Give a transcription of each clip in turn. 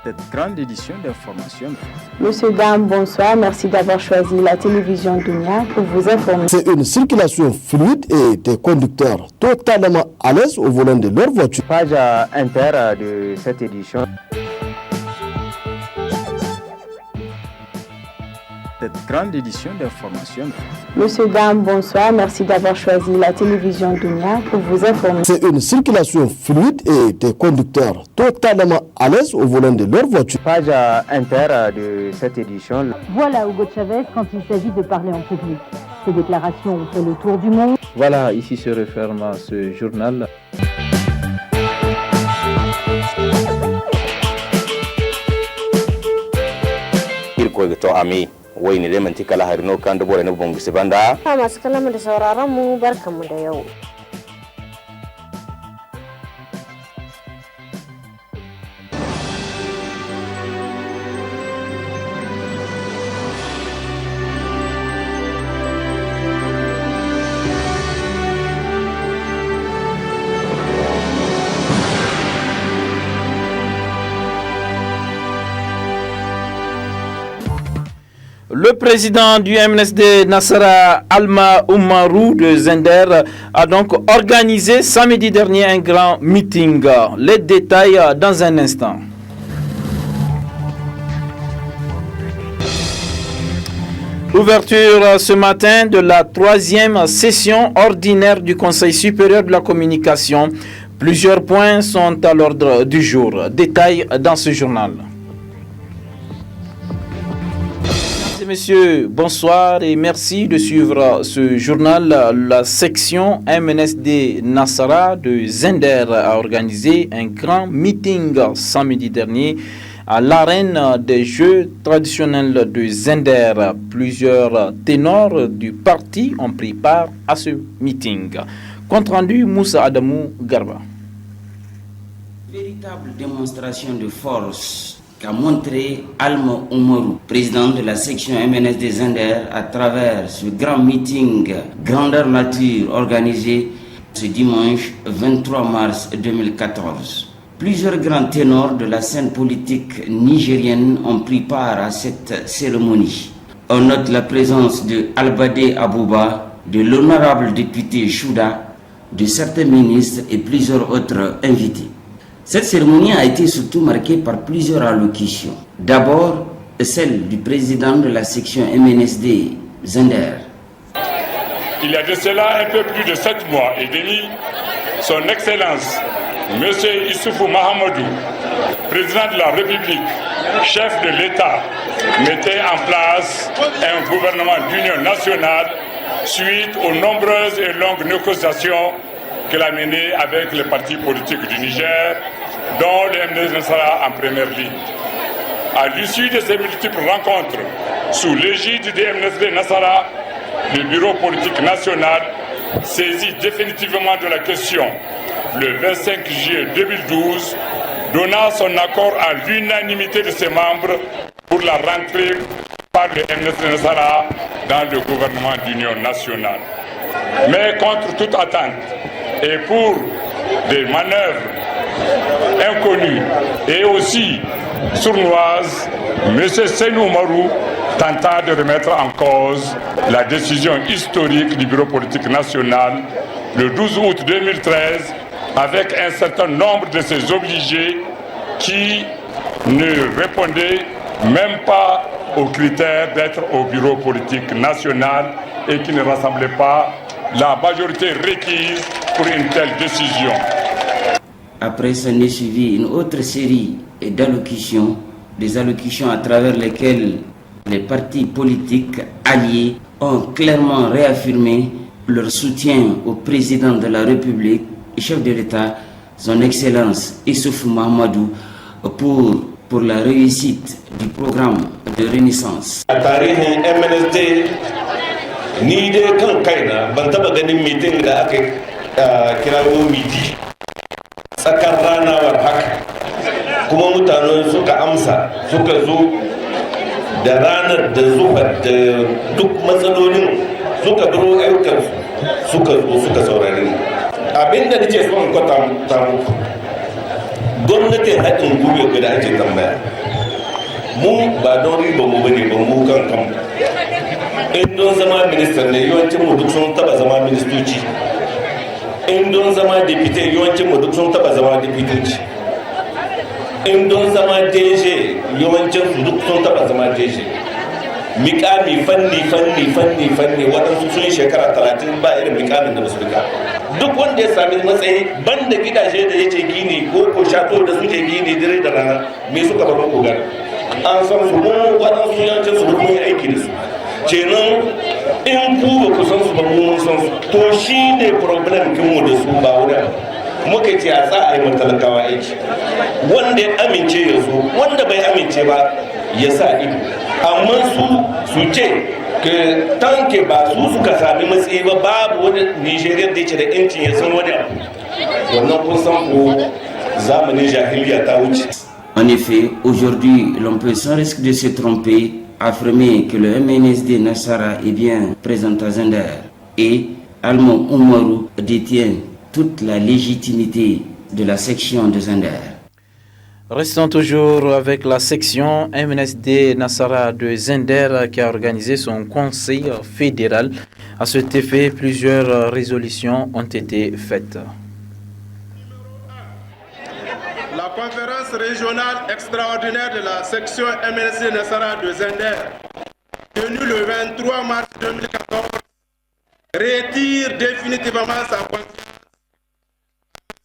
Cette grande édition d'information. Monsieur, dames, bonsoir. Merci d'avoir choisi la télévision Dunia pour vous informer. C'est une circulation fluide et des conducteurs totalement à l'aise au volant de leur voiture. Page inter de cette édition. Cette grande édition d'information. Monsieur, dames, bonsoir. Merci d'avoir choisi la télévision Dunia pour vous informer. C'est une circulation fluide et des conducteurs totalement à l'aise au volant de leur voiture. Page inter de cette édition. Voilà Hugo Chavez quand il s'agit de parler en public. Ses déclarations ont fait le tour du monde. Voilà, ici se referme ce journal. wai ne dai mantika la harino kan da bore na bongo se banda masu kallon da sauraron mu barkanmu da yau. Le président du MNSD, Nassara Alma Oumarou de Zender, a donc organisé samedi dernier un grand meeting. Les détails dans un instant. Ouverture ce matin de la 3e session ordinaire du Conseil supérieur de la communication. Plusieurs points sont à l'ordre du jour. Détails dans ce journal. Messieurs, bonsoir et merci de suivre ce journal. La section MNSD Nassara de Zender a organisé un grand meeting samedi dernier à l'arène des Jeux traditionnels de Zender. Plusieurs ténors du parti ont pris part à ce meeting. Compte rendu Moussa Adamou Garba. Véritable démonstration de force qu'a montré Alma Oumarou, président de la section MNSD Zender, à travers ce grand meeting grandeur nature organisé ce dimanche 23 mars 2014. Plusieurs grands ténors de la scène politique nigérienne ont pris part à cette cérémonie. On note la présence de Albade Abouba, de l'honorable député Chouda, de certains ministres et plusieurs autres invités. Cette cérémonie a été surtout marquée par plusieurs allocutions. D'abord, celle du président de la section MNSD, Zender. Il y a de cela un peu plus de 7 mois et demi, son Excellence, M. Issoufou Mahamadou, président de la République, chef de l'État, mettait en place un gouvernement d'union nationale suite aux nombreuses et longues négociations qu'elle a menées avec les partis politiques du Niger, dont le MNSD Nassara en première ligne. À l'issue de ces multiples rencontres, sous l'égide du MNSD Nassara, le bureau politique national saisit définitivement de la question le 25 juillet 2012, donna son accord à l'unanimité de ses membres pour la rentrée par le MNSD Nassara dans le gouvernement d'union nationale. Mais contre toute attente, et pour des manœuvres inconnues et aussi sournoises, M. Senou Marou tenta de remettre en cause la décision historique du Bureau politique national le 12 août 2013 avec un certain nombre de ses obligés qui ne répondaient même pas aux critères d'être au Bureau politique national et qui ne rassemblaient pas la majorité requise pour une telle décision. Après, s'en est suivi une autre série d'allocutions, des allocutions à travers lesquelles les partis politiques alliés ont clairement réaffirmé leur soutien au président de la République et chef de l'État, son Excellence Issoufou Mahamadou, pour la réussite du programme de renaissance. Ni dai kan kaina ban taba ganin meeting da aka kirawo midi tsakar rana war haka kuma mutanen suka amsa suka zo da ranar da zuwa da duk matsalolin suka biro ayyukan suka zo suka saurari abinda nake so in kwata muku gwamnatin haɗin gwiwa da ake tambaya mu ba don riba mu bane ba mu kan kanmu in don zama ministan ne yawancin mu duk sun taba zama ministoci in don zama deputy yawancin mu duk sun taba zama deputoci in don zama DG yawancin su duk sun taba zama DG mikami fanni waɗansu sun shekara 30 ba irin mikamin da basu rika duk wanda ya sami matsayi banda gidaje da yake gini ko shato da suke gini dare da rana me suka bar muku gani an san su mun waɗansu yawancin su mun yi aiki da su kenan in ku ba ku san su ba mun san su to shi ne problem kinmu da su ba wurin muka ce a za a yi matalakawa aiki wanda ya amince ya zo wanda bai amince ba ya sa ido amma su ce ke tanke ba su suka sami matsayi ba babu wani nigeria da yake da yancin ya san wani abu wannan kun san ko zamanin jahiliya ta wuce. En effet, aujourd'hui, l'on peut sans risque de se tromper affirmer que le MNSD Nassara est bien présent à Zender et Almo Oumarou détient toute la légitimité de la section de Zender. Restons toujours avec la section MNSD Nassara de Zender qui a organisé son conseil fédéral. À cet effet, plusieurs résolutions ont été faites. La conférence régionale extraordinaire de la section MNSD Nassara de Zender, tenue le 23 mars 2014, retire définitivement sa confiance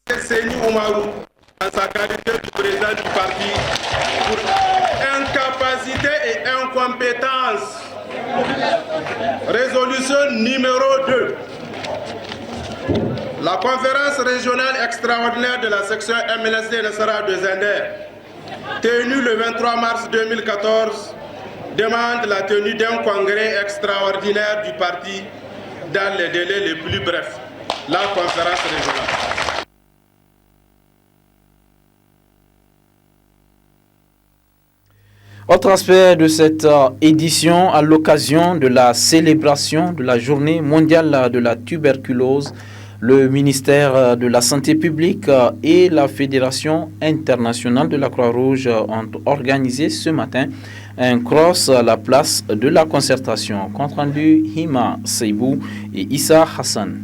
à Seni Oumarou en sa qualité de président du parti pour incapacité et incompétence. Résolution numéro 2. La conférence régionale extraordinaire de la section MNSD Nassara de Zender, tenue le 23 mars 2014, demande la tenue d'un congrès extraordinaire du parti dans les délais les plus brefs. La conférence régionale. Autre aspect de cette édition, à l'occasion de la célébration de la Journée mondiale de la tuberculose, le ministère de la Santé publique et la Fédération internationale de la Croix-Rouge ont organisé ce matin un cross à la place de la concertation. Compte rendu Hima Seibou et Issa Hassan.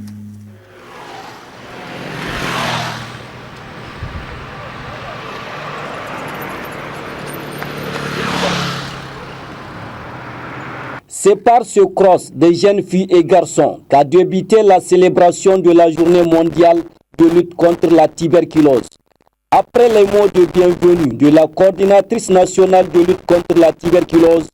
C'est par ce cross des jeunes filles et garçons qu'a débuté la célébration de la Journée mondiale de lutte contre la tuberculose. Après les mots de bienvenue de la coordinatrice nationale de lutte contre la tuberculose,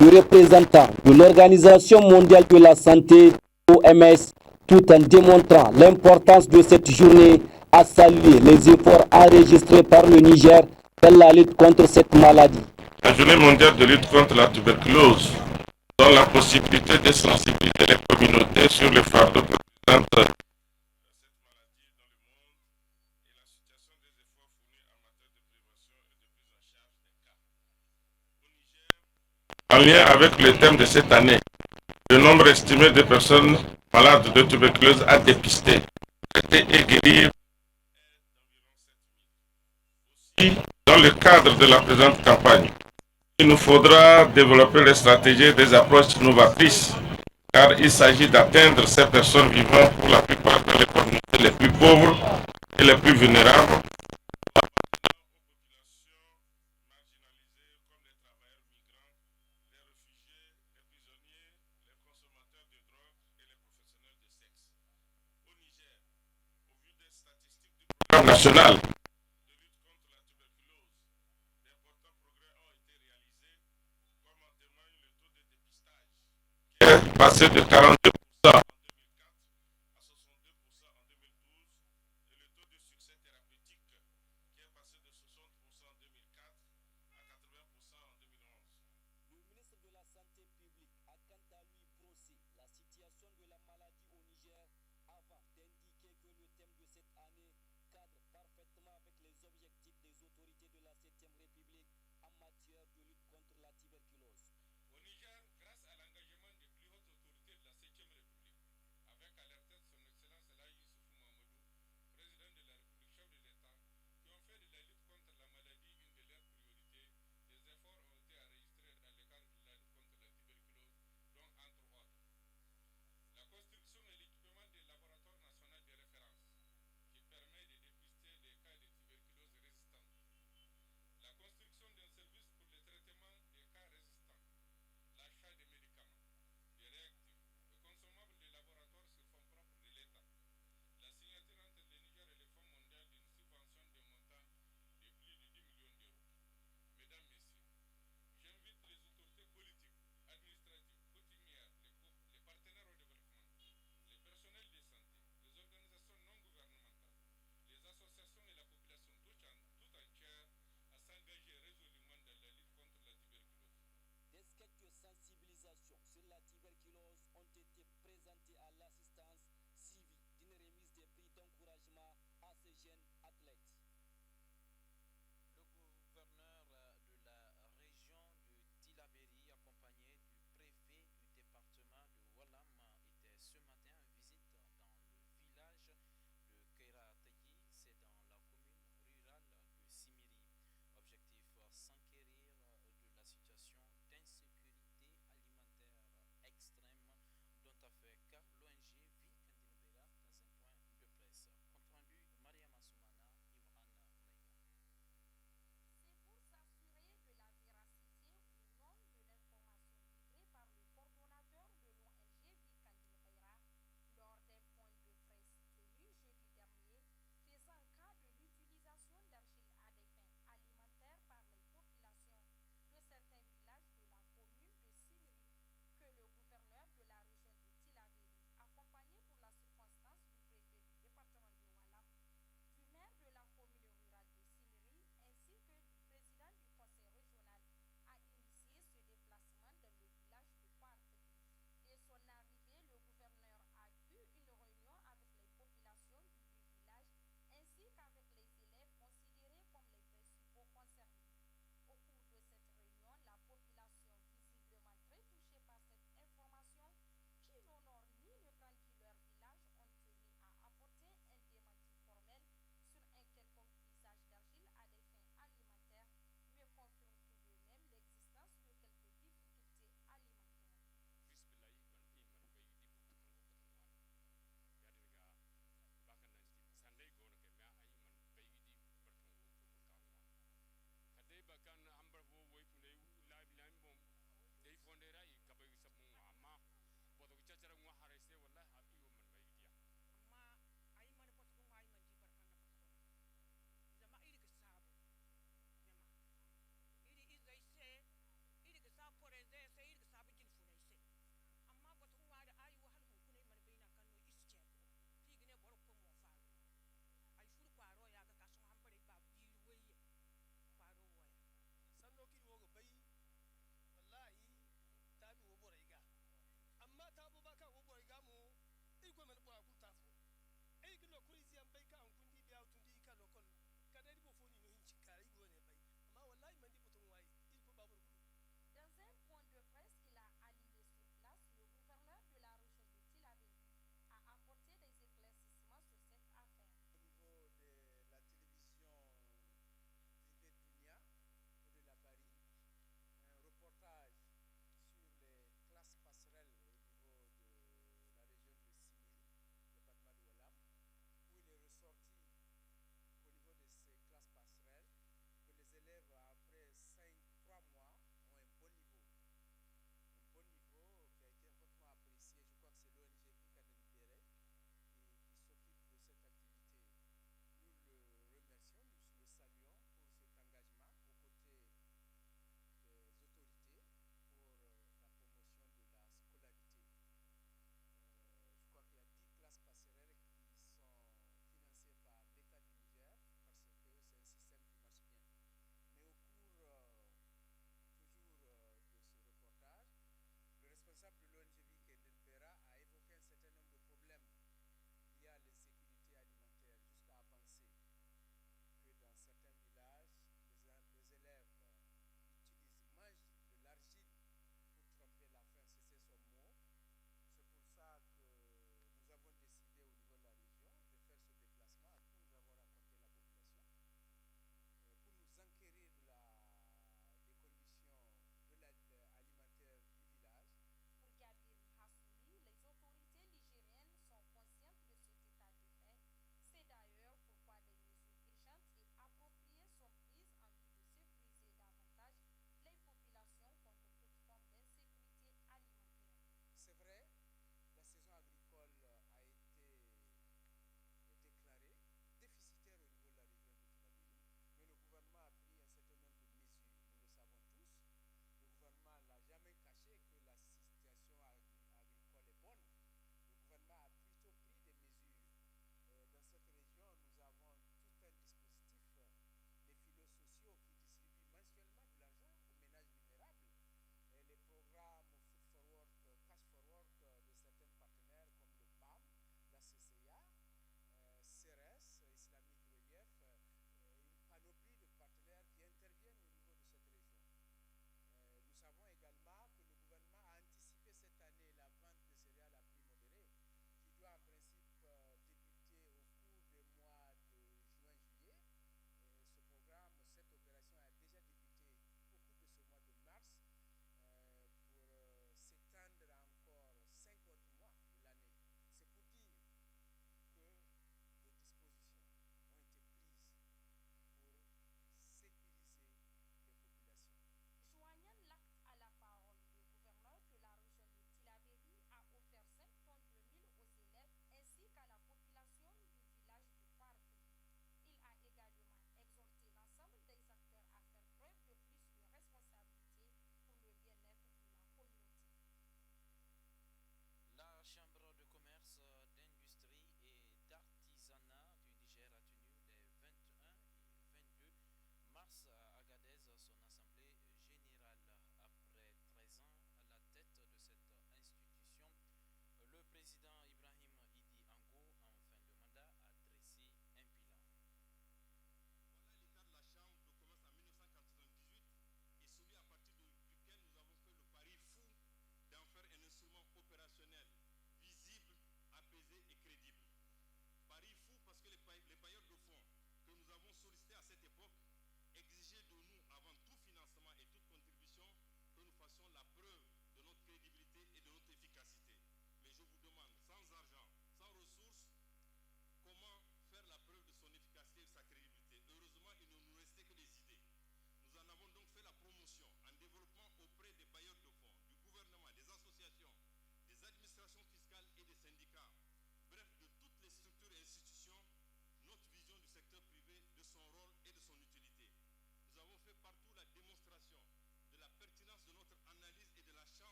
le représentant de l'Organisation mondiale de la santé, OMS, tout en démontrant l'importance de cette journée, a salué les efforts enregistrés par le Niger dans la lutte contre cette maladie. La Journée mondiale de lutte contre la tuberculose donne la possibilité de sensibiliser les communautés sur le fardeau que représente cette maladie dans le monde et la situation des efforts fournis en matière de prévention et de prise en charge des cas. Au Niger, en lien avec le thème de cette année, le nombre estimé de personnes malades de tuberculose à dépister, traiter et guérir aussi dans le cadre de la présente campagne. Il nous faudra développer les stratégies et des approches novatrices, car il s'agit d'atteindre ces personnes vivant pour la plupart dans les communautés les plus pauvres et les plus vulnérables, national. Passé de 42% à 62% en 2012 et le taux de succès thérapeutique qui est passé de 60% en 2004 à 80% en 2011. Le ministre de la Santé publique a quant à lui brossé la situation de la maladie au Niger avant d'indiquer que le thème de cette année cadre parfaitement avec les objectifs des autorités de la 7e République en matière de lutte contre la tuberculose. Au Niger, grâce à l'engagement des plus hautes autorités de la 7e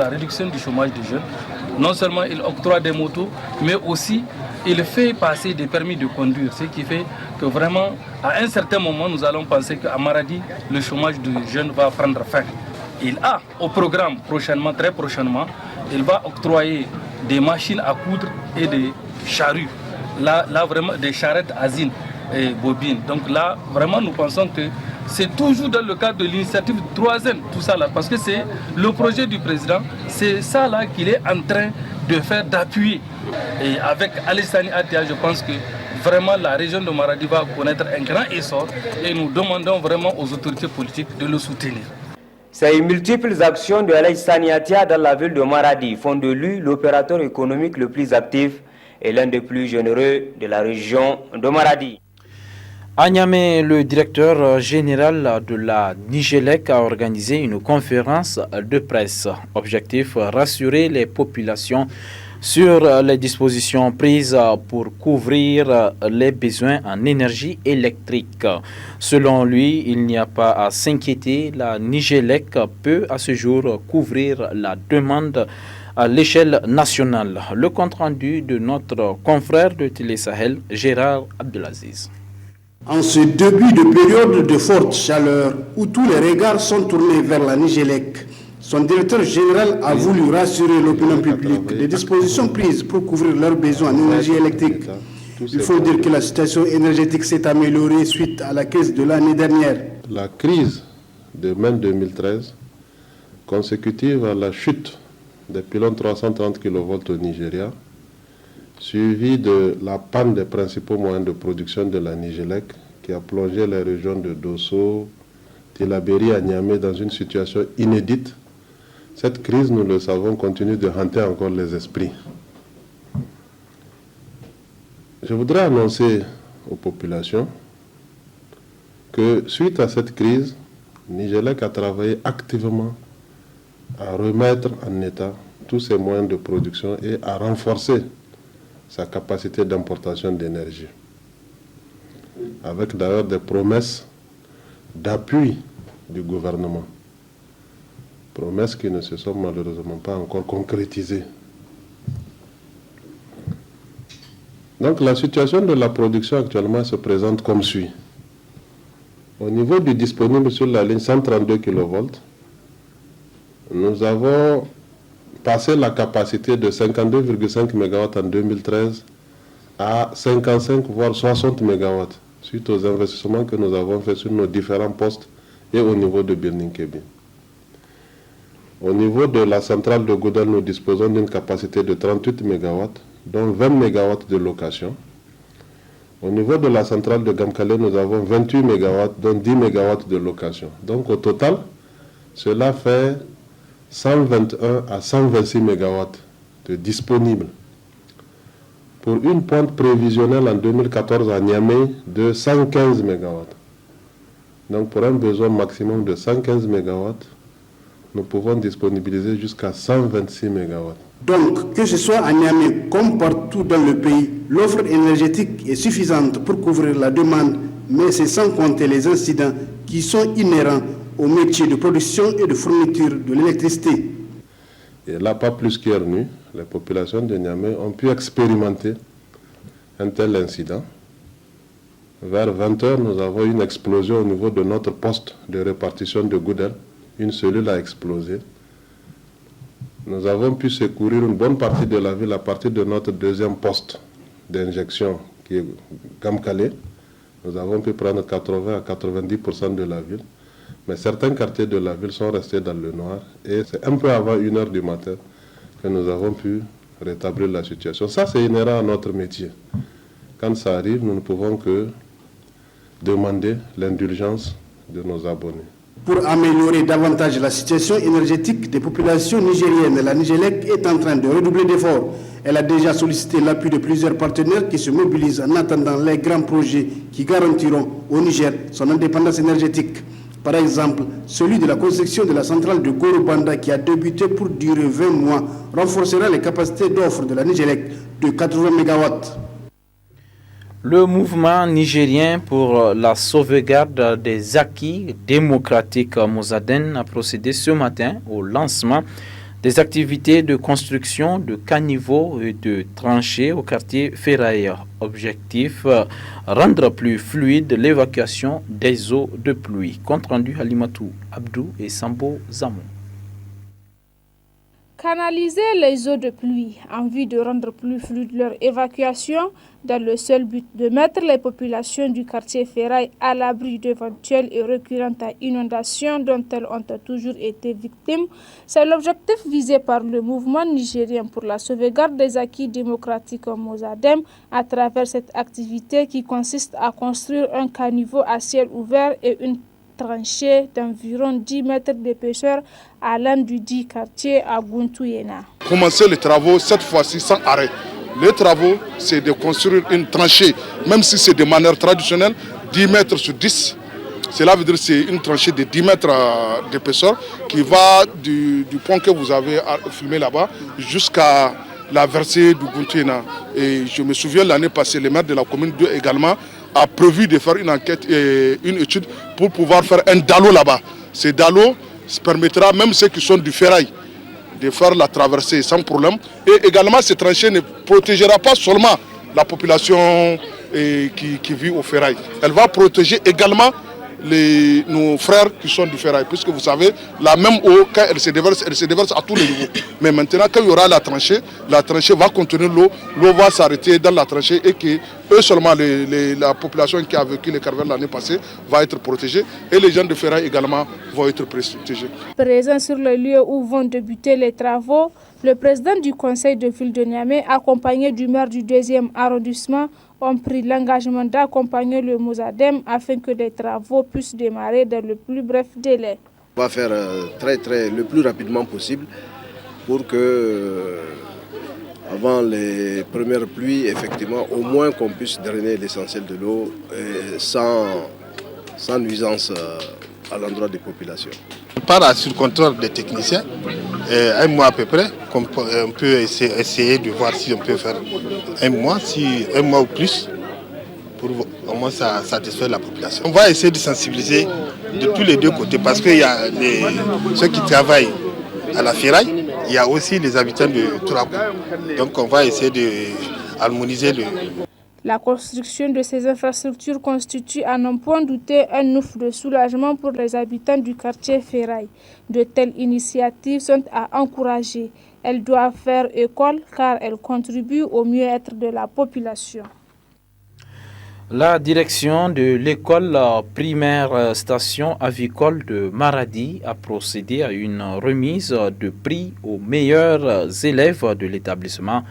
La réduction du chômage des jeunes, non seulement il octroie des motos, mais aussi il fait passer des permis de conduire, ce qui fait que vraiment, à un certain moment, nous allons penser qu'à Maradi, le chômage des jeunes va prendre fin. Il a au programme prochainement, très prochainement, il va octroyer des machines à coudre et des charrues. Là vraiment, des charrettes asines et bobines. Donc là, vraiment, nous pensons que c'est toujours dans le cadre de l'initiative 3N, tout ça là, parce que c'est le projet du président, c'est ça là qu'il est en train de faire, d'appuyer. Et avec Alassane Atia, je pense que vraiment la région de Maradi va connaître un grand essor et nous demandons vraiment aux autorités politiques de le soutenir. Ces multiples actions de Alassane Atia dans la ville de Maradi font de lui l'opérateur économique le plus actif et l'un des plus généreux de la région de Maradi. À Niamey, le directeur général de la Nigélec a organisé une conférence de presse. Objectif, rassurer les populations sur les dispositions prises pour couvrir les besoins en énergie électrique. Selon lui, il n'y a pas à s'inquiéter, la Nigélec peut à ce jour couvrir la demande à l'échelle nationale. Le compte-rendu de notre confrère de Télé Sahel, Gérard Abdelaziz. En ce début de période de forte chaleur, où tous les regards sont tournés vers la Nigélec, son directeur général a voulu rassurer l'opinion publique des dispositions prises pour couvrir leurs besoins en énergie électrique. Il faut dire que la situation énergétique s'est améliorée suite à la crise de l'année dernière. La crise de mai 2013, consécutive à la chute des pylônes 330 kV au Nigeria, suivi de la panne des principaux moyens de production de la Nigélec, qui a plongé les régions de Dosso, Tillabéri et Niamey dans une situation inédite. Cette crise, nous le savons, continue de hanter encore les esprits. Je voudrais annoncer aux populations que suite à cette crise, Nigélec a travaillé activement à remettre en état tous ses moyens de production et à renforcer sa capacité d'importation d'énergie, avec d'ailleurs des promesses d'appui du gouvernement, promesses qui ne se sont malheureusement pas encore concrétisées. Donc la situation de la production actuellement se présente comme suit. Au niveau du disponible sur la ligne 132 kV, nous avons passer la capacité de 52,5 MW en 2013 à 55 voire 60 MW suite aux investissements que nous avons faits sur nos différents postes et au niveau de Birninkebi. Au niveau de la centrale de Goudal, nous disposons d'une capacité de 38 MW, dont 20 MW de location. Au niveau de la centrale de Gamkale, nous avons 28 MW, dont 10 MW de location. Donc au total, cela fait 121 à 126 MW de disponibles pour une pointe prévisionnelle en 2014 à Niamey de 115 MW. Donc pour un besoin maximum de 115 MW, nous pouvons disponibiliser jusqu'à 126 MW. Donc, que ce soit à Niamey comme partout dans le pays, l'offre énergétique est suffisante pour couvrir la demande, mais c'est sans compter les incidents qui sont inhérents au métier de production et de fourniture de l'électricité. Et là, pas plus qu'hier nuit, les populations de Niamey ont pu expérimenter un tel incident. Vers 20h, nous avons une explosion au niveau de notre poste de répartition de Goudel. Une cellule a explosé. Nous avons pu secourir une bonne partie de la ville à partir de notre deuxième poste d'injection qui est Gamkale. Nous avons pu prendre 80 à 90% de la ville. Mais certains quartiers de la ville sont restés dans le noir et c'est un peu avant 1h du matin que nous avons pu rétablir la situation. Ça, c'est inhérent à notre métier. Quand ça arrive, nous ne pouvons que demander l'indulgence de nos abonnés. Pour améliorer davantage la situation énergétique des populations nigériennes, la Nigélec est en train de redoubler d'efforts. Elle a déjà sollicité l'appui de plusieurs partenaires qui se mobilisent en attendant les grands projets qui garantiront au Niger son indépendance énergétique. Par exemple, celui de la construction de la centrale de Gorobanda qui a débuté pour durer 20 mois renforcera les capacités d'offre de la Nigélec de 80 MW. Le mouvement nigérien pour la sauvegarde des acquis démocratiques Mozaden a procédé ce matin au lancement Des activités de construction de caniveaux et de tranchées au quartier Ferraille. Objectif, rendre plus fluide l'évacuation des eaux de pluie. Compte rendu Halimatou Abdou et Sambo Zamou. Canaliser les eaux de pluie en vue de rendre plus fluide leur évacuation dans le seul but de mettre les populations du quartier Ferraille à l'abri d'éventuelles et récurrentes inondations dont elles ont toujours été victimes, c'est l'objectif visé par le mouvement nigérien pour la sauvegarde des acquis démocratiques Mozadem à travers cette activité qui consiste à construire un caniveau à ciel ouvert et une tranchée d'environ 10 mètres d'épaisseur à l'un du dit quartier à Guntouyena. Commencer les travaux cette fois-ci sans arrêt. Les travaux, c'est de construire une tranchée, même si c'est de manière traditionnelle, 10 mètres sur 10. Cela veut dire que c'est une tranchée de 10 mètres d'épaisseur qui va du point que vous avez filmé là-bas jusqu'à la versée du Guntouyena. Et je me souviens l'année passée, le maire de la commune 2 également a prévu de faire une enquête et une étude pour pouvoir faire un dalo là-bas. Ce dalo permettra même ceux qui sont du Ferraille de faire la traversée sans problème. Et également, cette tranchée ne protégera pas seulement la population qui vit au Ferraille. Elle va protéger également nos frères qui sont du Ferraille, puisque vous savez, la même eau, quand elle se déverse à tous les niveaux. Mais maintenant, quand il y aura la tranchée va contenir l'eau, l'eau va s'arrêter dans la tranchée et que eux seulement, la population qui a vécu les caravelles l'année passée va être protégée et les gens de Ferraille également vont être protégés. Présent sur le lieu où vont débuter les travaux, le président du conseil de ville de Niamey, accompagné du maire du 2e arrondissement, ont pris l'engagement d'accompagner le Mozadem afin que les travaux puissent démarrer dans le plus bref délai. On va faire le plus rapidement possible pour que, avant les premières pluies, effectivement, au moins qu'on puisse drainer l'essentiel de l'eau sans nuisance à l'endroit des populations. Par la sur-contrôle des techniciens, un mois à peu près, on peut essayer de voir si on peut faire un mois ou plus, pour au moins satisfaire la population. On va essayer de sensibiliser de tous les deux côtés, parce qu'il y a ceux qui travaillent à la Ferraille, il y a aussi les habitants de Tourabou. Donc on va essayer d'harmoniser le... La construction de ces infrastructures constitue à n'en point douter un ouf de soulagement pour les habitants du quartier Ferraille. De telles initiatives sont à encourager. Elles doivent faire école car elles contribuent au mieux-être de la population. La direction de l'école primaire station avicole de Maradi a procédé à une remise de prix aux meilleurs élèves de l'établissement.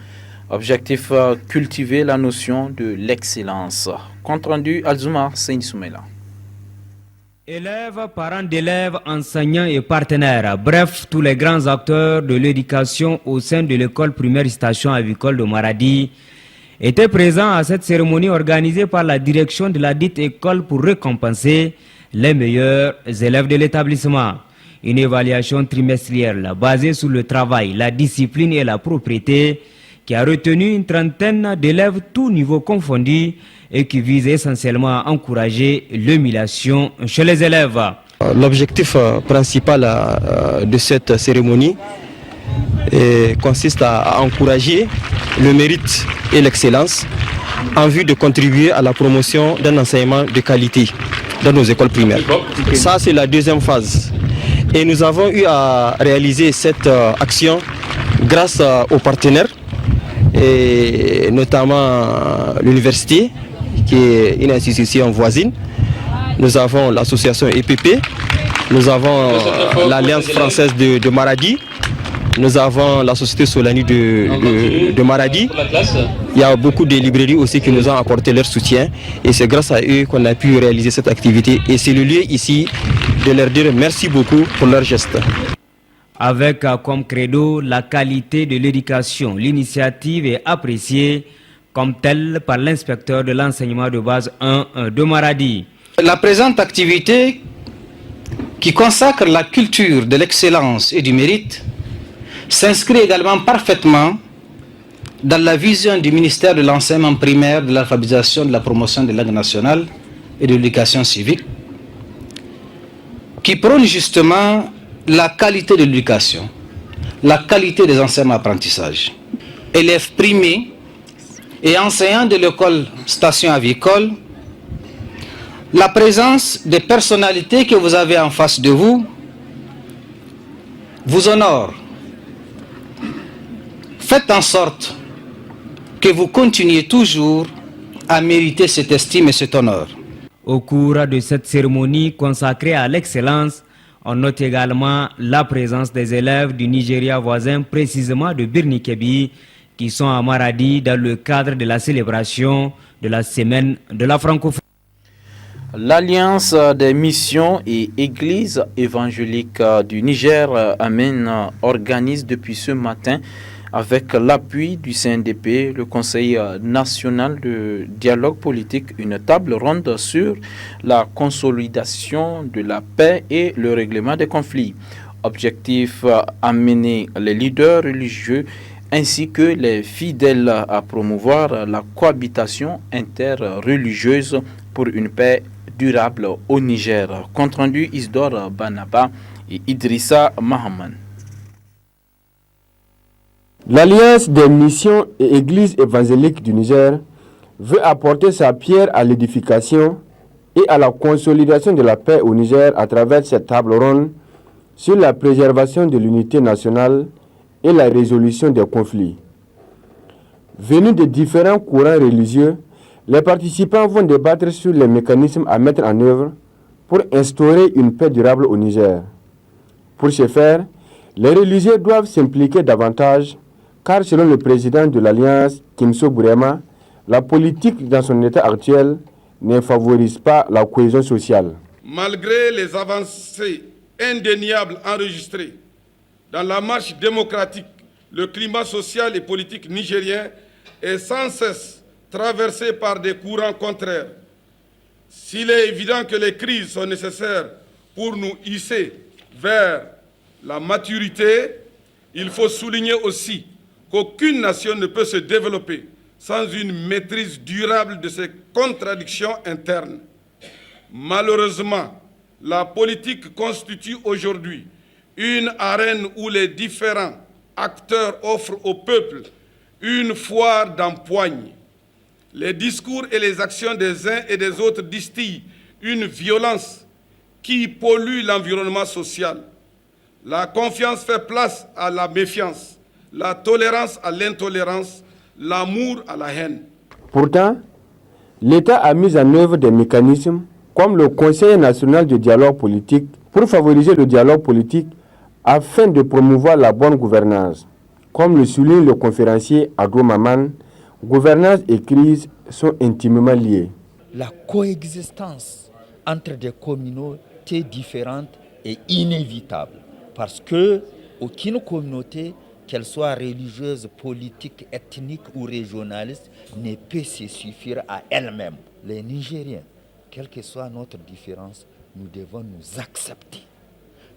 Objectif, cultiver la notion de l'excellence. Compte rendu Alzouma Seyni-Soumela. Élèves, parents d'élèves, enseignants et partenaires, bref, tous les grands acteurs de l'éducation au sein de l'école primaire station avicole de Maradi étaient présents à cette cérémonie organisée par la direction de la dite école pour récompenser les meilleurs élèves de l'établissement. Une évaluation trimestrielle basée sur le travail, la discipline et la propriété qui a retenu une trentaine d'élèves tous niveaux confondus et qui vise essentiellement à encourager l'émulation chez les élèves. L'objectif principal de cette cérémonie consiste à encourager le mérite et l'excellence en vue de contribuer à la promotion d'un enseignement de qualité dans nos écoles primaires. Ça, c'est la deuxième phase. Et nous avons eu à réaliser cette action grâce aux partenaires, et notamment l'université, qui est une institution voisine. Nous avons l'association EPP, nous avons l'Alliance française de Maradi, nous avons la société Solani de Maradi. Il y a beaucoup de librairies aussi qui nous ont apporté leur soutien et c'est grâce à eux qu'on a pu réaliser cette activité. Et c'est le lieu ici de leur dire merci beaucoup pour leur geste. Avec comme credo la qualité de l'éducation, l'initiative est appréciée comme telle par l'inspecteur de l'enseignement de base 1 de Maradi. La présente activité qui consacre la culture de l'excellence et du mérite s'inscrit également parfaitement dans la vision du ministère de l'enseignement primaire, de l'alphabétisation, de la promotion des langues nationales et de l'éducation civique, qui prône justement la qualité de l'éducation, la qualité des enseignements-apprentissages. Élèves primés et enseignants de l'école station avicole, la présence des personnalités que vous avez en face de vous honore. Faites en sorte que vous continuiez toujours à mériter cette estime et cet honneur. Au cours de cette cérémonie consacrée à l'excellence, on note également la présence des élèves du Nigeria voisin, précisément de Birni-Kebbi, qui sont à Maradi dans le cadre de la célébration de la semaine de la francophonie. L'Alliance des missions et églises évangéliques du Niger, Amen, organise depuis ce matin, avec l'appui du CNDP, le Conseil national de dialogue politique, une table ronde sur la consolidation de la paix et le règlement des conflits. Objectif, amener les leaders religieux ainsi que les fidèles à promouvoir la cohabitation interreligieuse pour une paix durable au Niger. Compte rendu Isdor Banaba et Idrissa Mahaman. L'Alliance des missions et églises évangéliques du Niger veut apporter sa pierre à l'édification et à la consolidation de la paix au Niger à travers cette table ronde sur la préservation de l'unité nationale et la résolution des conflits. Venus de différents courants religieux, les participants vont débattre sur les mécanismes à mettre en œuvre pour instaurer une paix durable au Niger. Pour ce faire, les religieux doivent s'impliquer davantage, car selon le président de l'Alliance, Kimso Bourema, la politique dans son état actuel ne favorise pas la cohésion sociale. Malgré les avancées indéniables enregistrées dans la marche démocratique, le climat social et politique nigérien est sans cesse traversé par des courants contraires. S'il est évident que les crises sont nécessaires pour nous hisser vers la maturité, il faut souligner aussi qu'aucune nation ne peut se développer sans une maîtrise durable de ses contradictions internes. Malheureusement, la politique constitue aujourd'hui une arène où les différents acteurs offrent au peuple une foire d'empoigne. Les discours et les actions des uns et des autres distillent une violence qui pollue l'environnement social. La confiance fait place à la méfiance, la tolérance à l'intolérance, l'amour à la haine. Pourtant, l'État a mis en œuvre des mécanismes comme le Conseil national de dialogue politique pour favoriser le dialogue politique afin de promouvoir la bonne gouvernance. Comme le souligne le conférencier Ado Maman, gouvernance et crise sont intimement liées. La coexistence entre des communautés différentes est inévitable parce que aucune communauté, qu'elle soit religieuse, politique, ethnique ou régionaliste, ne peut se suffire à elle-même. Les Nigériens, quelle que soit notre différence, nous devons nous accepter.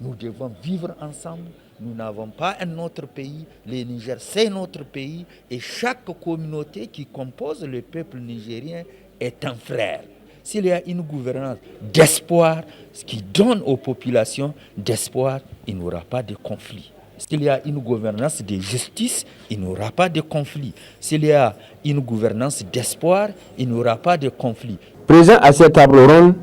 Nous devons vivre ensemble. Nous n'avons pas un autre pays. Le Niger, c'est notre pays. Et chaque communauté qui compose le peuple nigérien est un frère. S'il y a une gouvernance d'espoir, ce qui donne aux populations d'espoir, il n'y aura pas de conflit. S'il y a une gouvernance de justice, il n'y aura pas de conflit. S'il y a une gouvernance d'espoir, il n'y aura pas de conflit. Présent à cette table ronde,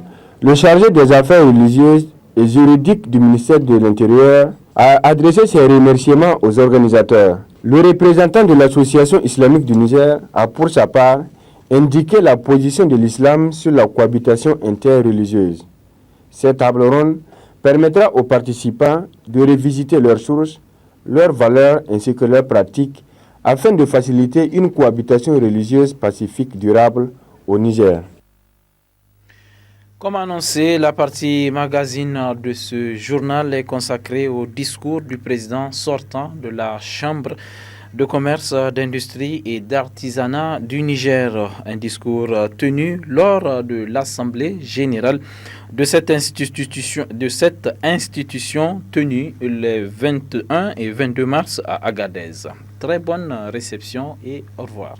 le chargé des affaires religieuses et juridiques du ministère de l'Intérieur a adressé ses remerciements aux organisateurs. Le représentant de l'Association islamique du Niger a pour sa part indiqué la position de l'islam sur la cohabitation interreligieuse. Cette table ronde permettra aux participants de revisiter leurs sources, leurs valeurs ainsi que leurs pratiques afin de faciliter une cohabitation religieuse pacifique durable au Niger. Comme annoncé, la partie magazine de ce journal est consacrée au discours du président sortant de la Chambre de commerce, d'industrie et d'artisanat du Niger. Un discours tenu lors de l'Assemblée générale de cette institution tenue les 21 et 22 mars à Agadez. Très bonne réception et au revoir.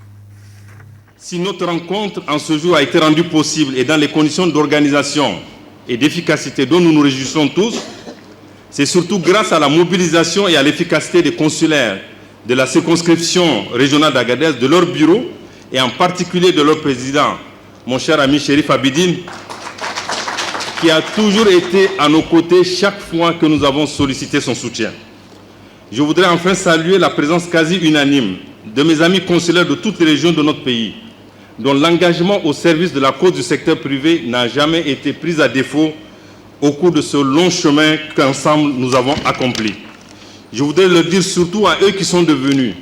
Si notre rencontre en ce jour a été rendue possible et dans les conditions d'organisation et d'efficacité dont nous nous réjouissons tous, C'est surtout grâce à la mobilisation et à l'efficacité des consulaires de la circonscription régionale d'Agadez, de leur bureau, et en particulier de leur président, mon cher ami Chérif Abidine, qui a toujours été à nos côtés chaque fois que nous avons sollicité son soutien. Je voudrais enfin saluer la présence quasi unanime de mes amis consulaires de toutes les régions de notre pays, dont l'engagement au service de la cause du secteur privé n'a jamais été pris à défaut au cours de ce long chemin qu'ensemble nous avons accompli. Je voudrais le dire surtout à eux qui sont devenus,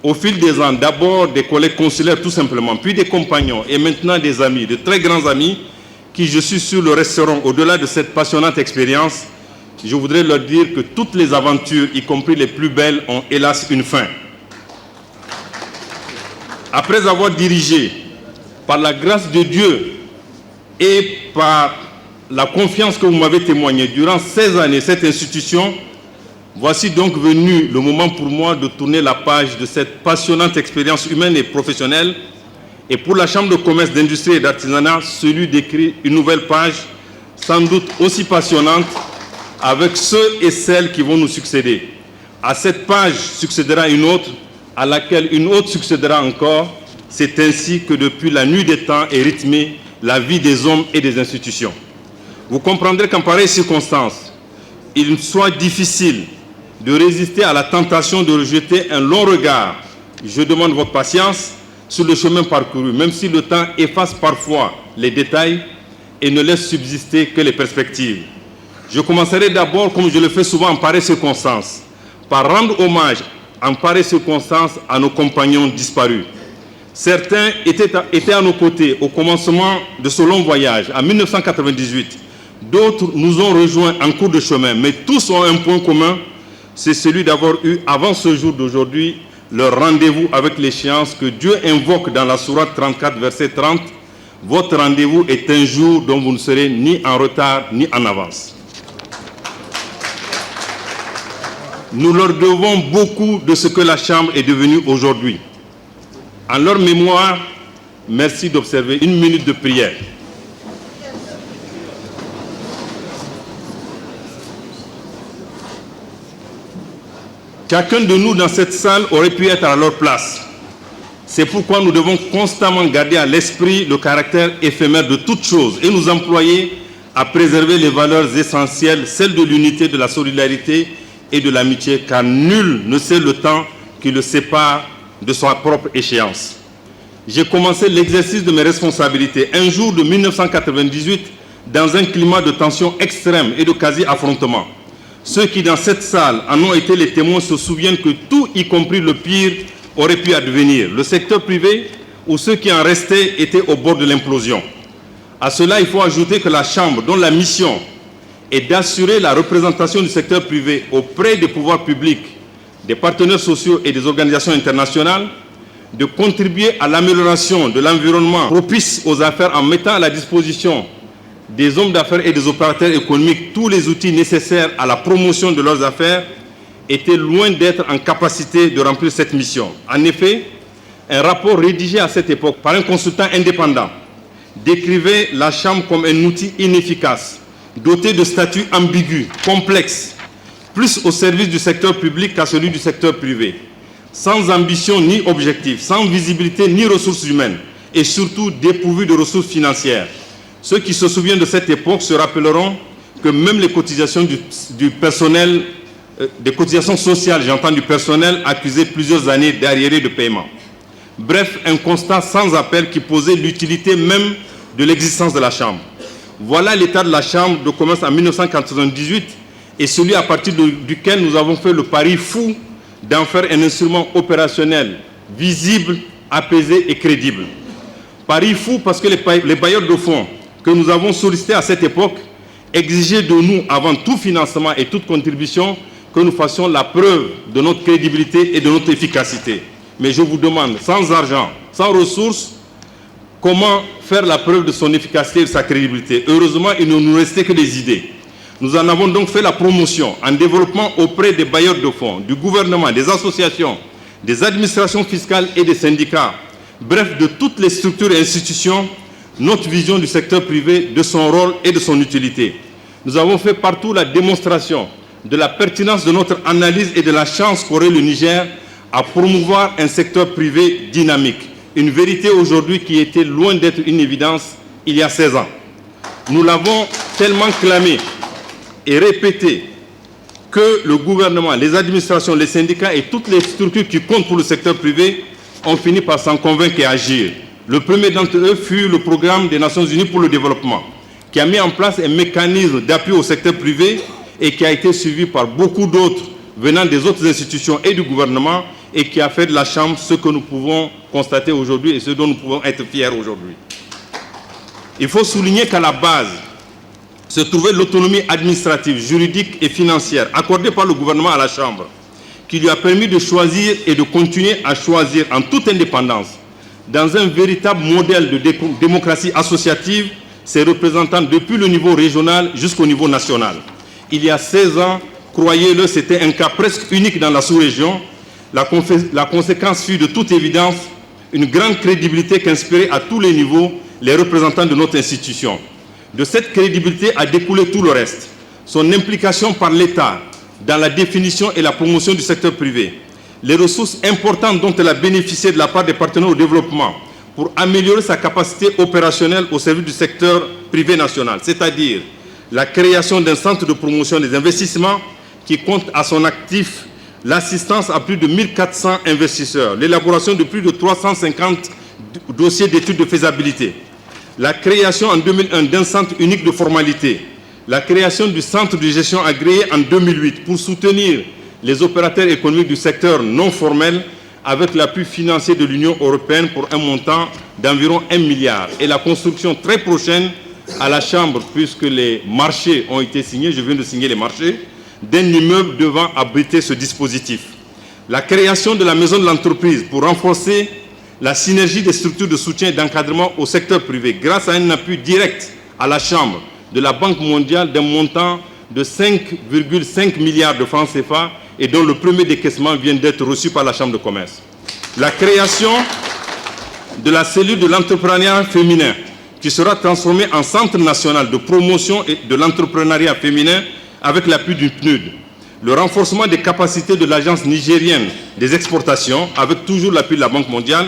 au fil des ans, d'abord des collègues consulaires tout simplement, puis des compagnons et maintenant des amis, de très grands amis, qui je suis sûr le resteront au-delà de cette passionnante expérience. Je voudrais leur dire que toutes les aventures, y compris les plus belles, ont hélas une fin. Après avoir dirigé, par la grâce de Dieu et par la confiance que vous m'avez témoignée durant 16 années, cette institution, voici donc venu le moment pour moi de tourner la page de cette passionnante expérience humaine et professionnelle, et pour la Chambre de commerce, d'industrie et d'artisanat, celui d'écrire une nouvelle page, sans doute aussi passionnante, avec ceux et celles qui vont nous succéder. À cette page succédera une autre, à laquelle une autre succédera encore. C'est ainsi que depuis la nuit des temps est rythmée la vie des hommes et des institutions. Vous comprendrez qu'en pareille circonstance, il soit difficile de résister à la tentation de rejeter un long regard, je demande votre patience, sur le chemin parcouru, même si le temps efface parfois les détails et ne laisse subsister que les perspectives. Je commencerai d'abord, comme je le fais souvent en pareille circonstance, par rendre hommage en pareille circonstance à nos compagnons disparus. Certains étaient à nos côtés au commencement de ce long voyage, en 1998. D'autres nous ont rejoints en cours de chemin, mais tous ont un point commun, c'est celui d'avoir eu, avant ce jour d'aujourd'hui, leur rendez-vous avec l'échéance que Dieu invoque dans la sourate 34, verset 30. Votre rendez-vous est un jour dont vous ne serez ni en retard ni en avance. Nous leur devons beaucoup de ce que la Chambre est devenue aujourd'hui. En leur mémoire, merci d'observer une minute de prière. Chacun de nous dans cette salle aurait pu être à leur place. C'est pourquoi nous devons constamment garder à l'esprit le caractère éphémère de toute chose et nous employer à préserver les valeurs essentielles, celles de l'unité, de la solidarité et de l'amitié, car nul ne sait le temps qui le sépare de sa propre échéance. J'ai commencé l'exercice de mes responsabilités un jour de 1998 dans un climat de tension extrême et de quasi-affrontement. Ceux qui dans cette salle en ont été les témoins se souviennent que tout, y compris le pire, aurait pu advenir. Le secteur privé ou ceux qui en restaient étaient au bord de l'implosion. À cela, il faut ajouter que la Chambre, dont la mission est d'assurer la représentation du secteur privé auprès des pouvoirs publics, des partenaires sociaux et des organisations internationales, de contribuer à l'amélioration de l'environnement propice aux affaires en mettant à la disposition des hommes d'affaires et des opérateurs économiques tous les outils nécessaires à la promotion de leurs affaires, était loin d'être en capacité de remplir cette mission. En effet, un rapport rédigé à cette époque par un consultant indépendant décrivait la Chambre comme un outil inefficace, doté de statuts ambigus, complexes, plus au service du secteur public qu'à celui du secteur privé, sans ambition ni objectif, sans visibilité ni ressources humaines, et surtout dépourvu de ressources financières. Ceux qui se souviennent de cette époque se rappelleront que même les cotisations du personnel, des cotisations sociales, j'entends du personnel, accusaient plusieurs années d'arriérés de paiement. Bref, un constat sans appel qui posait l'utilité même de l'existence de la Chambre. Voilà l'état de la Chambre de commerce en 1998 et celui à partir duquel nous avons fait le pari fou d'en faire un instrument opérationnel, visible, apaisé et crédible. Pari fou parce que les bailleurs de fonds que nous avons sollicités à cette époque exigeaient de nous, avant tout financement et toute contribution, que nous fassions la preuve de notre crédibilité et de notre efficacité. Mais je vous demande, sans argent, sans ressources, comment faire la preuve de son efficacité et de sa crédibilité? Heureusement, il ne nous restait que des idées. Nous en avons donc fait la promotion en développement auprès des bailleurs de fonds, du gouvernement, des associations, des administrations fiscales et des syndicats, bref, de toutes les structures et institutions, notre vision du secteur privé, de son rôle et de son utilité. Nous avons fait partout la démonstration de la pertinence de notre analyse et de la chance qu'aurait le Niger à promouvoir un secteur privé dynamique. Une vérité aujourd'hui qui était loin d'être une évidence il y a 16 ans. Nous l'avons tellement clamé et répété que le gouvernement, les administrations, les syndicats et toutes les structures qui comptent pour le secteur privé ont fini par s'en convaincre et agir. Le premier d'entre eux fut le programme des Nations Unies pour le développement, qui a mis en place un mécanisme d'appui au secteur privé et qui a été suivi par beaucoup d'autres venant des autres institutions et du gouvernement et qui a fait de la Chambre ce que nous pouvons constater aujourd'hui et ce dont nous pouvons être fiers aujourd'hui. Il faut souligner qu'à la base se trouvait l'autonomie administrative, juridique et financière accordée par le gouvernement à la Chambre, qui lui a permis de choisir et de continuer à choisir en toute indépendance, dans un véritable modèle de démocratie associative, ses représentants depuis le niveau régional jusqu'au niveau national. Il y a 16 ans, croyez-le, c'était un cas presque unique dans la sous-région. La conséquence fut de toute évidence une grande crédibilité qu'inspirait à tous les niveaux les représentants de notre institution. De cette crédibilité a découlé tout le reste. Son implication par l'État dans la définition et la promotion du secteur privé, les ressources importantes dont elle a bénéficié de la part des partenaires au développement pour améliorer sa capacité opérationnelle au service du secteur privé national, c'est-à-dire la création d'un centre de promotion des investissements qui compte à son actif l'assistance à plus de 1400 investisseurs, l'élaboration de plus de 350 dossiers d'études de faisabilité, la création en 2001 d'un centre unique de formalité, la création du centre de gestion agréé en 2008 pour soutenir les opérateurs économiques du secteur non formel avec l'appui financier de l'Union européenne pour un montant d'environ 1 milliard et la construction très prochaine à la Chambre, puisque les marchés ont été signés, je viens de signer les marchés, d'un immeuble devant abriter ce dispositif. La création de la maison de l'entreprise pour renforcer la synergie des structures de soutien et d'encadrement au secteur privé grâce à un appui direct à la Chambre de la Banque mondiale d'un montant de 5,5 milliards de francs CFA et dont le premier décaissement vient d'être reçu par la Chambre de commerce. La création de la cellule de l'entrepreneuriat féminin qui sera transformée en centre national de promotion et de l'entrepreneuriat féminin avec l'appui du PNUD. Le renforcement des capacités de l'Agence nigérienne des exportations avec toujours l'appui de la Banque mondiale.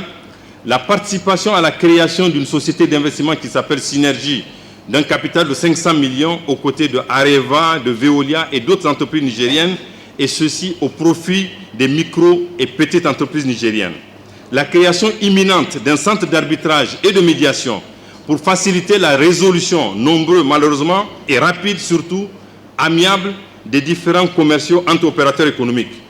La participation à la création d'une société d'investissement qui s'appelle Synergie, d'un capital de 500 millions aux côtés de Areva, de Veolia et d'autres entreprises nigériennes, et ceci au profit des micro et petites entreprises nigériennes. La création imminente d'un centre d'arbitrage et de médiation pour faciliter la résolution, nombreux malheureusement, et rapide surtout, amiable, des différents commerciaux entre opérateurs économiques.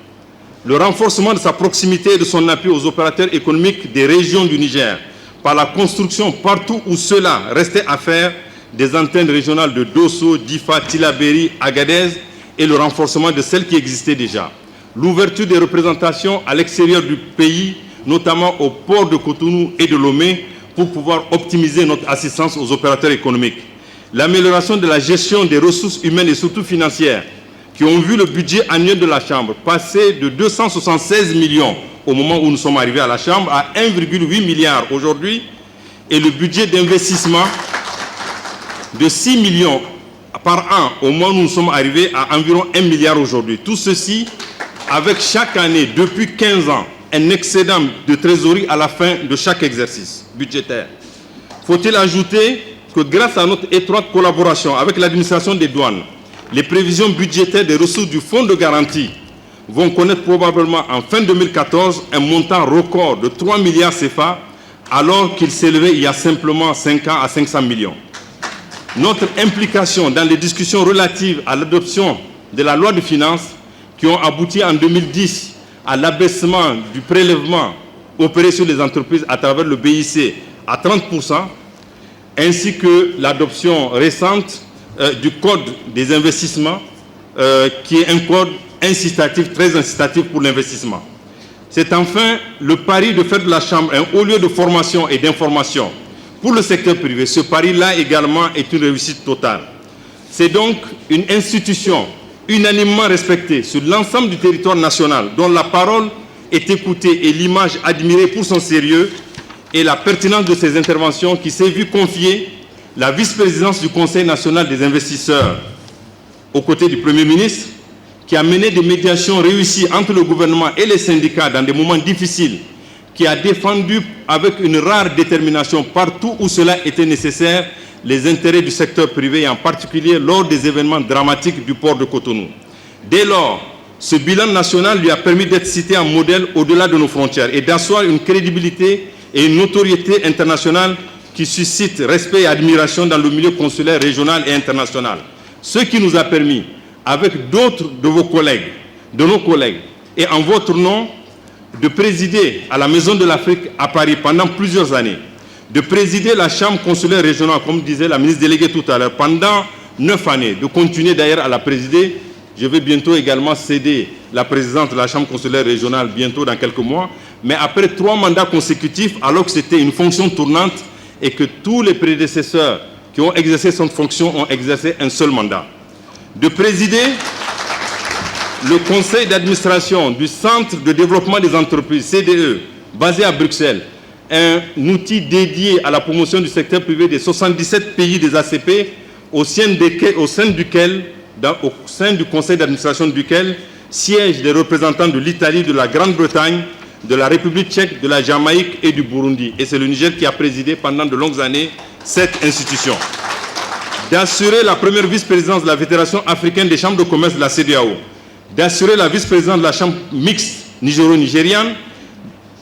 Le renforcement de sa proximité et de son appui aux opérateurs économiques des régions du Niger par la construction partout où cela restait à faire des antennes régionales de Dosso, Difa, Tillabéri, Agadez et le renforcement de celles qui existaient déjà. L'ouverture des représentations à l'extérieur du pays, notamment au port de Cotonou et de Lomé, pour pouvoir optimiser notre assistance aux opérateurs économiques. L'amélioration de la gestion des ressources humaines et surtout financières, qui ont vu le budget annuel de la Chambre passer de 276 millions au moment où nous sommes arrivés à la Chambre à 1,8 milliard aujourd'hui, et le budget d'investissement de 6 millions par an au moment où nous sommes arrivés à environ 1 milliard aujourd'hui. Tout ceci avec chaque année, depuis 15 ans, un excédent de trésorerie à la fin de chaque exercice budgétaire. Faut-il ajouter que grâce à notre étroite collaboration avec l'administration des douanes, les prévisions budgétaires des ressources du fonds de garantie vont connaître probablement en fin 2014 un montant record de 3 milliards CFA alors qu'il s'élevait il y a simplement 5 ans à 500 millions. Notre implication dans les discussions relatives à l'adoption de la loi de finances qui ont abouti en 2010 à l'abaissement du prélèvement opéré sur les entreprises à travers le BIC à 30%, ainsi que l'adoption récente du Code des investissements, qui est un code incitatif, très incitatif pour l'investissement. C'est enfin le pari de faire de la Chambre un haut lieu de formation et d'information pour le secteur privé. Ce pari-là également est une réussite totale. C'est donc une institution unanimement respectée sur l'ensemble du territoire national, dont la parole est écoutée et l'image admirée pour son sérieux et la pertinence de ses interventions, qui s'est vue confier la vice-présidence du Conseil national des investisseurs aux côtés du Premier ministre, qui a mené des médiations réussies entre le gouvernement et les syndicats dans des moments difficiles, qui a défendu avec une rare détermination partout où cela était nécessaire les intérêts du secteur privé et en particulier lors des événements dramatiques du port de Cotonou. Dès lors, ce bilan national lui a permis d'être cité en modèle au-delà de nos frontières et d'asseoir une crédibilité et une notoriété internationale qui suscite respect et admiration dans le milieu consulaire régional et international. Ce qui nous a permis, avec d'autres de vos collègues, de nos collègues, et en votre nom, de présider à la Maison de l'Afrique à Paris pendant plusieurs années, de présider la Chambre consulaire régionale, comme disait la ministre déléguée tout à l'heure, pendant 9 années, de continuer d'ailleurs à la présider. Je vais bientôt également céder la présidence de la Chambre consulaire régionale, bientôt dans quelques mois, mais après 3 mandats consécutifs, alors que c'était une fonction tournante et que tous les prédécesseurs qui ont exercé cette fonction ont exercé un seul mandat. De présider le conseil d'administration du Centre de développement des entreprises, CDE, basé à Bruxelles, un outil dédié à la promotion du secteur privé des 77 pays des ACP, au sein du conseil d'administration duquel siègent des représentants de l'Italie, de la Grande-Bretagne, de la République tchèque, de la Jamaïque et du Burundi. Et c'est le Niger qui a présidé pendant de longues années cette institution. D'assurer la première vice-présidence de la Fédération africaine des chambres de commerce de la CEDEAO, d'assurer la vice-présidence de la chambre mixte nigéro-nigériane,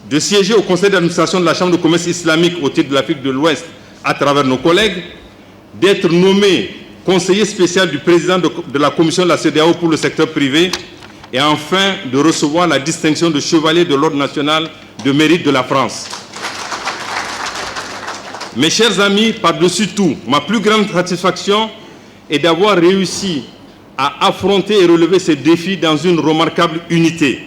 de siéger au conseil d'administration de la chambre de commerce islamique au titre de l'Afrique de l'Ouest à travers nos collègues, d'être nommé conseiller spécial du président de la commission de la CEDEAO pour le secteur privé et enfin de recevoir la distinction de chevalier de l'ordre national de mérite de la France. Mes chers amis, par-dessus tout, ma plus grande satisfaction est d'avoir réussi à affronter et relever ces défis dans une remarquable unité.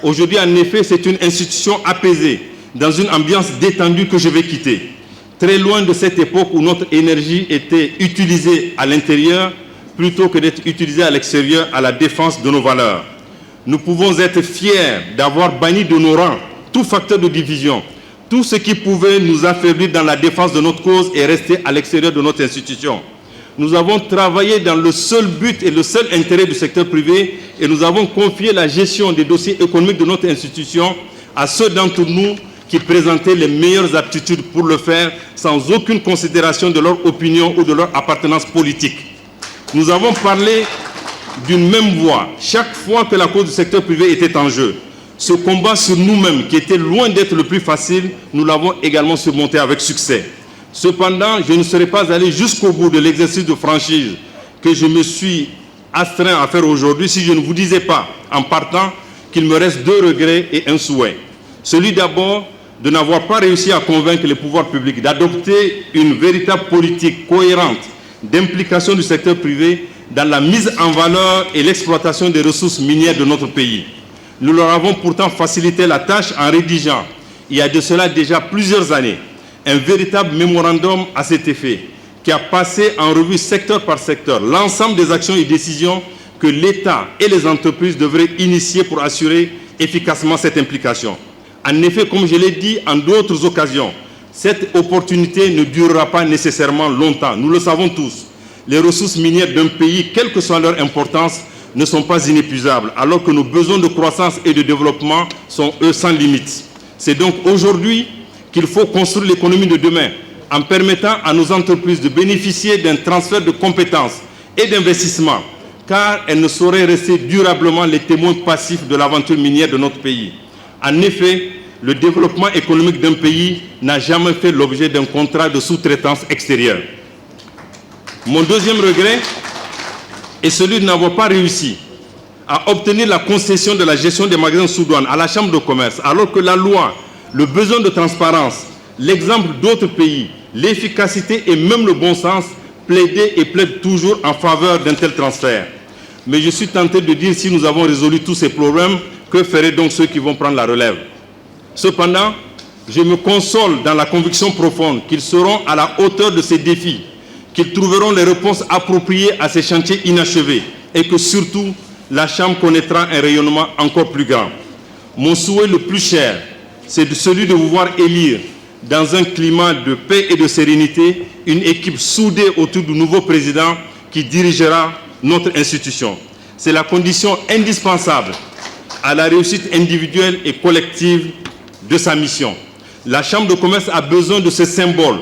Aujourd'hui, en effet, c'est une institution apaisée, dans une ambiance détendue que je vais quitter. Très loin de cette époque où notre énergie était utilisée à l'intérieur plutôt que d'être utilisée à l'extérieur à la défense de nos valeurs. Nous pouvons être fiers d'avoir banni de nos rangs tout facteur de division, tout ce qui pouvait nous affaiblir dans la défense de notre cause et rester à l'extérieur de notre institution. Nous avons travaillé dans le seul but et le seul intérêt du secteur privé et nous avons confié la gestion des dossiers économiques de notre institution à ceux d'entre nous qui présentaient les meilleures aptitudes pour le faire sans aucune considération de leur opinion ou de leur appartenance politique. Nous avons parlé d'une même voix chaque fois que la cause du secteur privé était en jeu. Ce combat sur nous-mêmes, qui était loin d'être le plus facile, nous l'avons également surmonté avec succès. Cependant, je ne serais pas allé jusqu'au bout de l'exercice de franchise que je me suis astreint à faire aujourd'hui si je ne vous disais pas, en partant, qu'il me reste 2 regrets et un souhait. Celui d'abord de n'avoir pas réussi à convaincre les pouvoirs publics d'adopter une véritable politique cohérente d'implication du secteur privé dans la mise en valeur et l'exploitation des ressources minières de notre pays. Nous leur avons pourtant facilité la tâche en rédigeant, il y a de cela déjà plusieurs années, un véritable mémorandum à cet effet, qui a passé en revue secteur par secteur l'ensemble des actions et décisions que l'État et les entreprises devraient initier pour assurer efficacement cette implication. En effet, comme je l'ai dit en d'autres occasions, cette opportunité ne durera pas nécessairement longtemps. Nous le savons tous. Les ressources minières d'un pays, quelle que soit leur importance, ne sont pas inépuisables, alors que nos besoins de croissance et de développement sont, eux, sans limite. C'est donc aujourd'hui qu'il faut construire l'économie de demain, en permettant à nos entreprises de bénéficier d'un transfert de compétences et d'investissements, car elles ne sauraient rester durablement les témoins passifs de l'aventure minière de notre pays. En effet, le développement économique d'un pays n'a jamais fait l'objet d'un contrat de sous-traitance extérieure. Mon deuxième regret est celui de n'avoir pas réussi à obtenir la concession de la gestion des magasins sous douane à la Chambre de commerce, alors que la loi, le besoin de transparence, l'exemple d'autres pays, l'efficacité et même le bon sens plaidaient et plaident toujours en faveur d'un tel transfert. Mais je suis tenté de dire, si nous avons résolu tous ces problèmes, que feraient donc ceux qui vont prendre la relève? Cependant, je me console dans la conviction profonde qu'ils seront à la hauteur de ces défis, qu'ils trouveront les réponses appropriées à ces chantiers inachevés et que surtout, la Chambre connaîtra un rayonnement encore plus grand. Mon souhait le plus cher, c'est celui de vous voir élire, dans un climat de paix et de sérénité, une équipe soudée autour du nouveau président qui dirigera notre institution. C'est la condition indispensable à la réussite individuelle et collective de sa mission. La Chambre de commerce a besoin de ce symbole.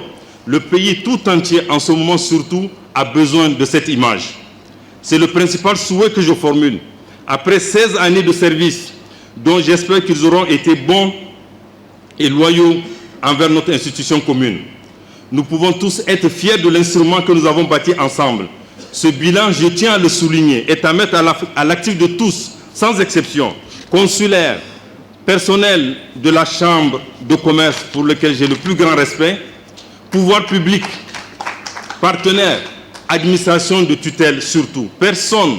Le pays tout entier, en ce moment surtout, a besoin de cette image. C'est le principal souhait que je formule. Après 16 années de service, dont j'espère qu'ils auront été bons et loyaux envers notre institution commune, nous pouvons tous être fiers de l'instrument que nous avons bâti ensemble. Ce bilan, je tiens à le souligner, est à mettre à l'actif de tous, sans exception, consulaires, personnel de la Chambre de commerce pour lequel j'ai le plus grand respect, pouvoir public, partenaires, administration de tutelle surtout. Personne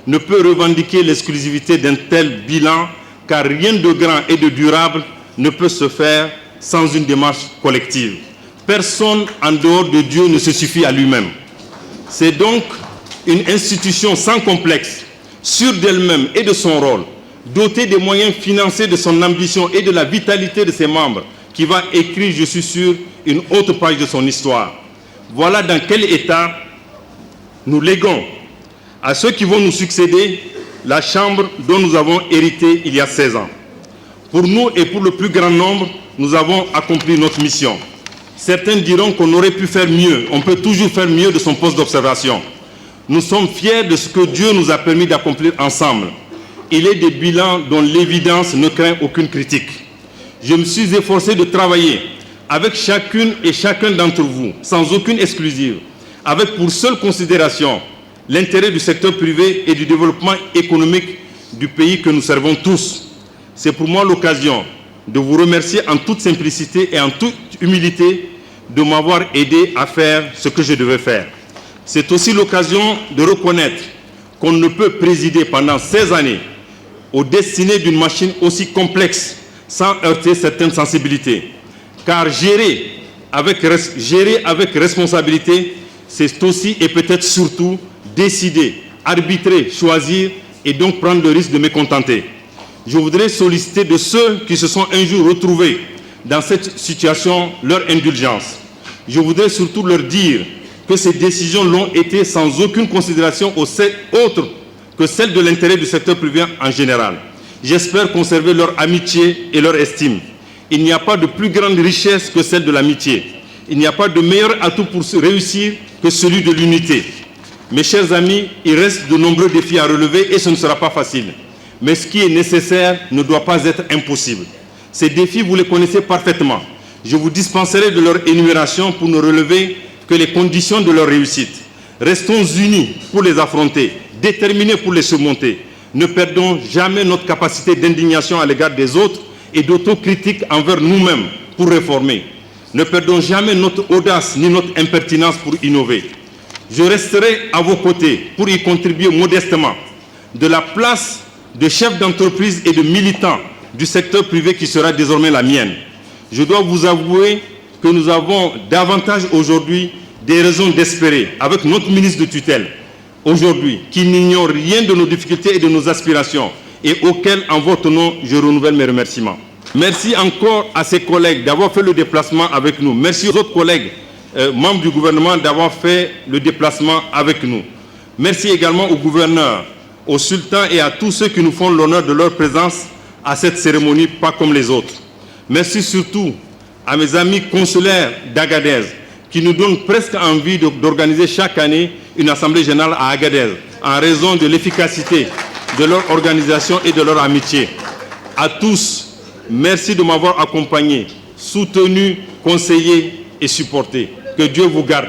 ne peut revendiquer l'exclusivité d'un tel bilan, car rien de grand et de durable ne peut se faire sans une démarche collective. Personne en dehors de Dieu ne se suffit à lui-même. C'est donc une institution sans complexe, sûre d'elle-même et de son rôle, dotée des moyens financiers de son ambition et de la vitalité de ses membres, qui va écrire, je suis sûr, une autre page de son histoire. Voilà dans quel état nous léguons à ceux qui vont nous succéder la Chambre dont nous avons hérité il y a 16 ans. Pour nous et pour le plus grand nombre, nous avons accompli notre mission. Certains diront qu'on aurait pu faire mieux. On peut toujours faire mieux de son poste d'observation. Nous sommes fiers de ce que Dieu nous a permis d'accomplir ensemble. Il est des bilans dont l'évidence ne craint aucune critique. Je me suis efforcé de travailler avec chacune et chacun d'entre vous, sans aucune exclusive, avec pour seule considération l'intérêt du secteur privé et du développement économique du pays que nous servons tous. C'est pour moi l'occasion de vous remercier en toute simplicité et en toute humilité de m'avoir aidé à faire ce que je devais faire. C'est aussi l'occasion de reconnaître qu'on ne peut présider pendant 16 années aux destinées d'une machine aussi complexe sans heurter certaines sensibilités. Car gérer avec responsabilité, c'est aussi et peut-être surtout décider, arbitrer, choisir et donc prendre le risque de mécontenter. Je voudrais solliciter de ceux qui se sont un jour retrouvés dans cette situation leur indulgence. Je voudrais surtout leur dire que ces décisions l'ont été sans aucune considération autre que celle de l'intérêt du secteur privé en général. J'espère conserver leur amitié et leur estime. Il n'y a pas de plus grande richesse que celle de l'amitié. Il n'y a pas de meilleur atout pour réussir que celui de l'unité. Mes chers amis, il reste de nombreux défis à relever et ce ne sera pas facile. Mais ce qui est nécessaire ne doit pas être impossible. Ces défis, vous les connaissez parfaitement. Je vous dispenserai de leur énumération pour ne relever que les conditions de leur réussite. Restons unis pour les affronter, déterminés pour les surmonter. Ne perdons jamais notre capacité d'indignation à l'égard des autres et d'autocritique envers nous-mêmes pour réformer. Ne perdons jamais notre audace ni notre impertinence pour innover. Je resterai à vos côtés pour y contribuer modestement. De la place de chef d'entreprise et de militant du secteur privé qui sera désormais la mienne. Je dois vous avouer que nous avons davantage aujourd'hui des raisons d'espérer avec notre ministre de tutelle aujourd'hui, qui n'ignore rien de nos difficultés et de nos aspirations et auquel, en votre nom, je renouvelle mes remerciements. Merci encore à ses collègues d'avoir fait le déplacement avec nous. Merci aux autres collègues membres du gouvernement d'avoir fait le déplacement avec nous. Merci également au gouverneur, au sultan et à tous ceux qui nous font l'honneur de leur présence à cette cérémonie, pas comme les autres. Merci surtout à mes amis consulaires d'Agadez qui nous donnent presque envie d'organiser chaque année une assemblée générale à Agadez en raison de l'efficacité de leur organisation et de leur amitié. À tous, merci de m'avoir accompagné, soutenu, conseillé et supporté. Que Dieu vous garde.